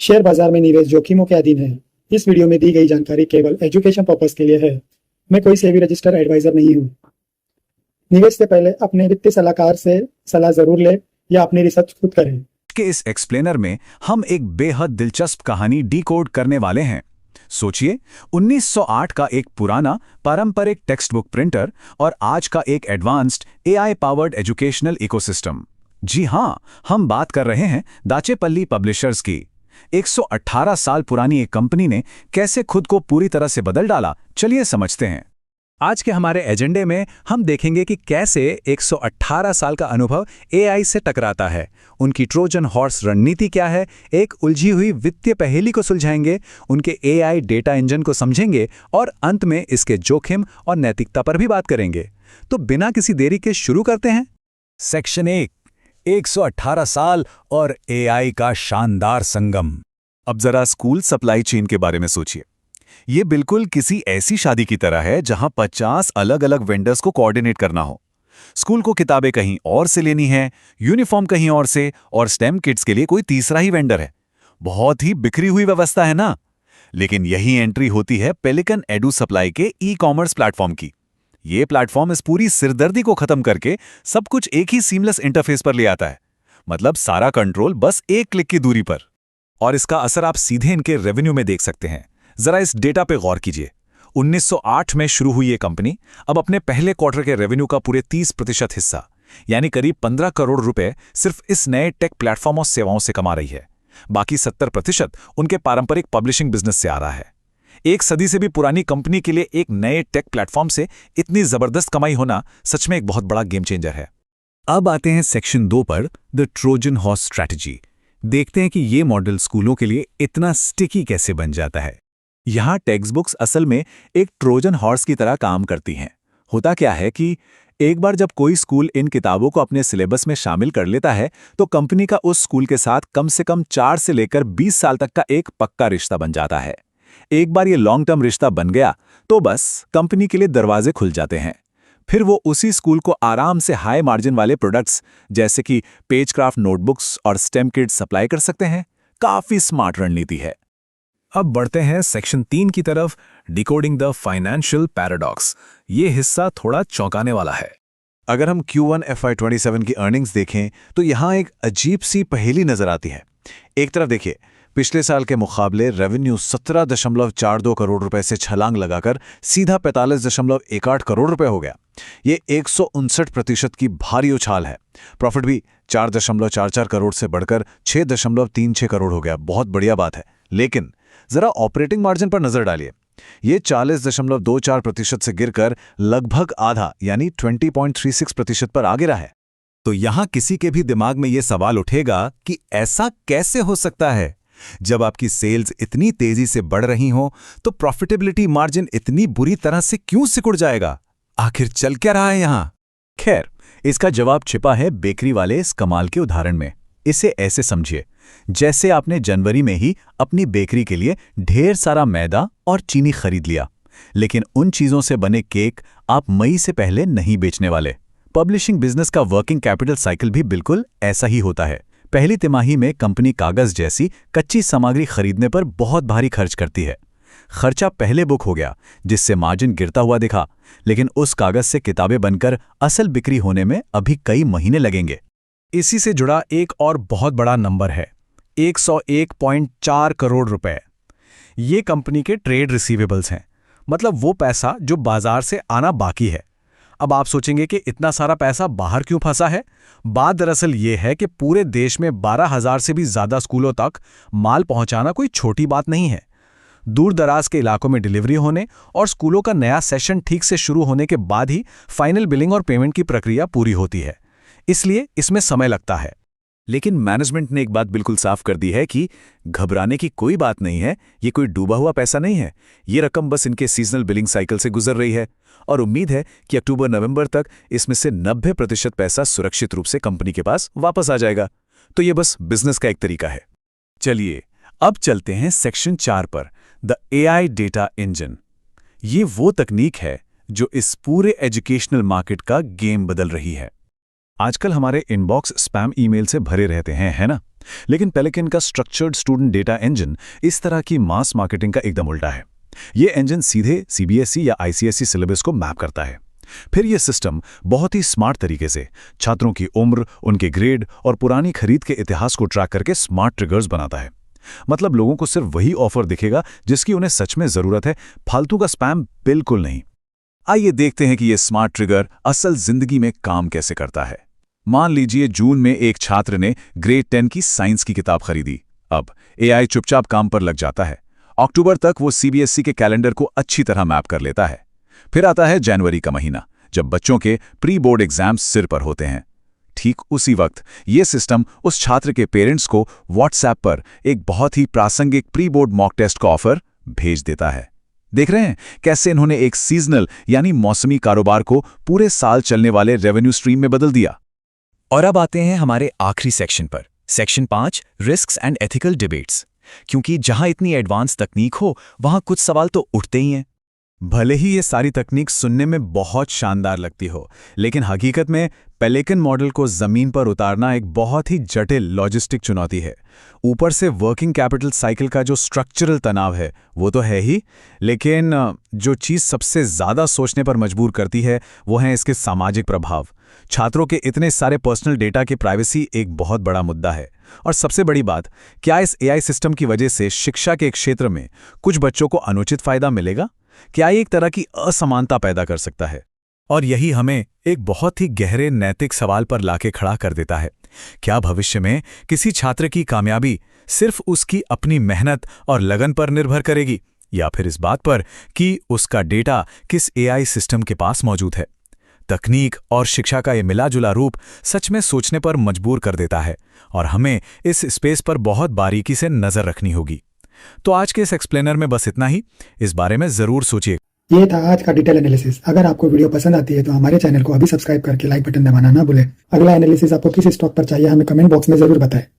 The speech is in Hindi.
शेयर बाजार में निवेश जोखिमों के अधीन है। इस वीडियो में दी गई जानकारी केवल एजुकेशन पर्पस के लिए है। मैं कोई सेबी रजिस्टर्ड एडवाइजर नहीं हूँ। निवेश से पहले अपने वित्तीय सलाहकार से सलाह जरूर लें या अपनी रिसर्च खुद करें। के इस एक्सप्लेनर में हम एक बेहद दिलचस्प कहानी डिकोड करने वाले हैं। सोचिए, 1908 का एक पुराना पारंपरिक टेक्स्ट बुक प्रिंटर और आज का एक advanced AI powered educational ecosystem. जी हाँ, हम बात कर रहे हैं दाचेपल्ली पब्लिशर्स की। 118 साल पुरानी एक कंपनी ने कैसे खुद को पूरी तरह से बदल डाला, चलिए समझते हैं। आज के हमारे एजेंडे में हम देखेंगे कि कैसे 118 साल का अनुभव एआई से टकराता है, उनकी ट्रोजन हॉर्स रणनीति क्या है, एक उलझी हुई वित्तीय पहेली को सुलझाएंगे, उनके एआई डेटा इंजन को समझेंगे और अंत में इसके जोखिम और नैतिकता पर भी बात करेंगे। तो बिना किसी देरी के शुरू करते हैं। सेक्शन 1, 118 साल और एआई का शानदार संगम। अब जरा स्कूल सप्लाई चेन के बारे में सोचिए। ये बिल्कुल किसी ऐसी शादी की तरह है जहां 50 अलग अलग वेंडर्स को कोऑर्डिनेट करना हो। स्कूल को किताबें कहीं और से लेनी है, यूनिफॉर्म कहीं और से, और स्टेम किड्स के लिए कोई तीसरा ही वेंडर है। बहुत ही बिखरी हुई व्यवस्था है ना। लेकिन यही एंट्री होती है पेलिकन एडू सप्लाई के ई-कॉमर्स प्लेटफॉर्म की। ये प्लेटफॉर्म इस पूरी सिरदर्दी को खत्म करके सब कुछ एक ही सीमलेस इंटरफेस पर ले आता है। मतलब सारा कंट्रोल बस एक क्लिक की दूरी पर। और इसका असर आप सीधे इनके रेवेन्यू में देख सकते हैं। जरा इस डेटा पे गौर कीजिए। 1908 में शुरू हुई ये कंपनी अब अपने पहले क्वार्टर के रेवेन्यू का पूरे 30% हिस्सा, यानी करीब 15 करोड़ रुपए सिर्फ इस नए टेक प्लेटफॉर्म और सेवाओं से कमा रही है। बाकी 70% उनके पारंपरिक पब्लिशिंग बिजनेस से आ रहा है। एक सदी से भी पुरानी कंपनी के लिए एक नए टेक प्लेटफॉर्म से इतनी जबरदस्त कमाई होना सच में एक बहुत बड़ा गेम चेंजर है। अब आते हैं सेक्शन 2 पर, द ट्रोजन हॉर्स स्ट्रैटेजी। देखते हैं कि ये मॉडल स्कूलों के लिए इतना स्टिकी कैसे बन जाता है। यहाँ टेक्स्ट बुक्स असल में एक ट्रोजन हॉर्स की तरह काम करती हैं। होता क्या है कि एक बार जब कोई स्कूल इन किताबों को अपने सिलेबस में शामिल कर लेता है तो कंपनी का उस स्कूल के साथ कम से कम 4 से लेकर 20 साल तक का एक पक्का रिश्ता बन जाता है। एक बार ये लॉन्ग टर्म रिश्ता बन गया तो बस कंपनी के लिए दरवाजे खुल जाते हैं। फिर वो उसी स्कूल को आराम से हाई मार्जिन वाले प्रोडक्ट्स जैसे कि पेज क्राफ्ट नोटबुक्स और स्टेम किट्स सप्लाई कर सकते हैं। काफी स्मार्ट रणनीति है। अब बढ़ते हैं सेक्शन 3 की तरफ, डिकोडिंग द फाइनेंशियल पैराडॉक्स। ये हिस्सा थोड़ा चौंकाने वाला है। अगर हम Q1 FY27 की अर्निंग्स देखें तो यहाँ एक अजीब सी पहेली नजर आती है। एक तरफ देखिए, पिछले साल के मुकाबले रेवेन्यू 17.42 करोड़ रुपए से छलांग लगाकर सीधा 45.18 करोड़ रुपए हो गया। ये 159% की भारी उछाल है। प्रॉफिट भी 4.44 करोड़ से बढ़कर 6.36 करोड़ हो गया। बहुत बढ़िया बात है। लेकिन जरा ऑपरेटिंग मार्जिन पर नजर डालिए। ये 40.24% से गिरकर लगभग आधा यानी 20.36% पर आ गिरा है। तो यहां किसी के भी दिमाग में यह सवाल उठेगा कि ऐसा कैसे हो सकता है। जब आपकी सेल्स इतनी तेजी से बढ़ रही हो तो प्रॉफिटेबिलिटी मार्जिन इतनी बुरी तरह से क्यों सिकुड़ जाएगा? आखिर चल क्या रहा है यहां? खैर, इसका जवाब छिपा है बेकरी वाले इस कमाल के उदाहरण में। इसे ऐसे समझिए, जैसे आपने जनवरी में ही अपनी बेकरी के लिए ढेर सारा मैदा और चीनी खरीद लिया, लेकिन उन चीजों से बने केक आप मई से पहले नहीं बेचने वाले। पब्लिशिंग बिजनेस का वर्किंग कैपिटल साइकिल भी बिल्कुल ऐसा ही होता है। पहली तिमाही में कंपनी कागज जैसी कच्ची सामग्री खरीदने पर बहुत भारी खर्च करती है। खर्चा पहले बुक हो गया, जिससे मार्जिन गिरता हुआ दिखा, लेकिन उस कागज से किताबें बनकर असल बिक्री होने में अभी कई महीने लगेंगे। इसी से जुड़ा एक और बहुत बड़ा नंबर है 101.4 करोड़ रुपए। ये कंपनी के ट्रेड रिसीवेबल्स हैं, मतलब वो पैसा जो बाजार से आना बाकी है। अब आप सोचेंगे कि इतना सारा पैसा बाहर क्यों फंसा है? बात दरअसल ये है कि पूरे देश में 12,000 से भी ज्यादा स्कूलों तक माल पहुंचाना कोई छोटी बात नहीं है। दूर दराज के इलाकों में डिलीवरी होने और स्कूलों का नया सेशन ठीक से शुरू होने के बाद ही फाइनल बिलिंग और पेमेंट की प्रक्रिया पूरी होती है, इसलिए इसमें समय लगता है। लेकिन मैनेजमेंट ने एक बात बिल्कुल साफ कर दी है कि घबराने की कोई बात नहीं है। ये कोई डूबा हुआ पैसा नहीं है। ये रकम बस इनके सीजनल बिलिंग साइकिल से गुजर रही है और उम्मीद है कि अक्टूबर-नवंबर तक इसमें से 90% पैसा सुरक्षित रूप से कंपनी के पास वापस आ जाएगा। तो ये बस बिजनेस का एक तरीका है। चलिए अब चलते हैं सेक्शन 4 पर, द एआई डेटा इंजन। ये वो तकनीक है जो इस पूरे एजुकेशनल मार्केट का गेम बदल रही है। आजकल हमारे इनबॉक्स स्पैम ईमेल से भरे रहते हैं, है ना? लेकिन पेलिकन का स्ट्रक्चर्ड स्टूडेंट डेटा इंजन इस तरह की मास मार्केटिंग का एकदम उल्टा है। ये इंजन सीधे सीबीएसई या आईसीएसई सिलेबस को मैप करता है। फिर यह सिस्टम बहुत ही स्मार्ट तरीके से छात्रों की उम्र, उनके ग्रेड और पुरानी खरीद के इतिहास को ट्रैक करके स्मार्ट ट्रिगर्स बनाता है। मतलब लोगों को सिर्फ वही ऑफर दिखेगा जिसकी उन्हें सच में जरूरत है, फालतू का स्पैम बिल्कुल नहीं। आइए देखते हैं कि यह स्मार्ट ट्रिगर असल जिंदगी में काम कैसे करता है। मान लीजिए जून में एक छात्र ने ग्रेड 10 की साइंस की किताब खरीदी। अब एआई चुपचाप काम पर लग जाता है। अक्टूबर तक वो सीबीएसई के कैलेंडर को अच्छी तरह मैप कर लेता है। फिर आता है जनवरी का महीना, जब बच्चों के प्री बोर्ड एग्जाम्स सिर पर होते हैं। ठीक उसी वक्त ये सिस्टम उस छात्र के पेरेंट्स को व्हाट्सएप पर एक बहुत ही प्रासंगिक प्री बोर्ड मॉक टेस्ट का ऑफर भेज देता है। देख रहे हैं कैसे इन्होंने एक सीजनल यानी मौसमी कारोबार को पूरे साल चलने वाले रेवेन्यू स्ट्रीम में बदल दिया। और अब आते हैं हमारे आखिरी सेक्शन पर, section 5, risks and ethical debates. क्योंकि जहां इतनी एडवांस तकनीक हो वहां कुछ सवाल तो उठते ही हैं। भले ही ये सारी तकनीक सुनने में बहुत शानदार लगती हो, लेकिन हकीकत में पेलिकन मॉडल को जमीन पर उतारना एक बहुत ही जटिल लॉजिस्टिक चुनौती है। ऊपर से वर्किंग कैपिटल साइकिल का जो स्ट्रक्चरल तनाव है वो तो है ही, लेकिन जो चीज़ सबसे ज़्यादा सोचने पर मजबूर करती है वो है इसके सामाजिक प्रभाव। छात्रों के इतने सारे पर्सनल डेटा की प्राइवेसी एक बहुत बड़ा मुद्दा है। और सबसे बड़ी बात, क्या इस एआई सिस्टम की वजह से शिक्षा के क्षेत्र में कुछ बच्चों को अनुचित फायदा मिलेगा? क्या ये एक तरह की असमानता पैदा कर सकता है? और यही हमें एक बहुत ही गहरे नैतिक सवाल पर लाके खड़ा कर देता है। क्या भविष्य में किसी छात्र की कामयाबी सिर्फ उसकी अपनी मेहनत और लगन पर निर्भर करेगी, या फिर इस बात पर कि उसका डेटा किस एआई सिस्टम के पास मौजूद है? तकनीक और शिक्षा का ये मिला जुला रूप सच में सोचने पर मजबूर कर देता है, और हमें इस स्पेस पर बहुत बारीकी से नजर रखनी होगी। तो आज के इस एक्सप्लेनर में बस इतना ही। इस बारे में जरूर सोचिए। ये था आज का डिटेल एनालिसिस। अगर आपको वीडियो पसंद आती है तो हमारे चैनल को अभी सब्सक्राइब करके लाइक बटन दबाना ना भूलें। अगला एनालिसिस आपको किस स्टॉक पर चाहिए हमें कमेंट बॉक्स में जरूर बताएं।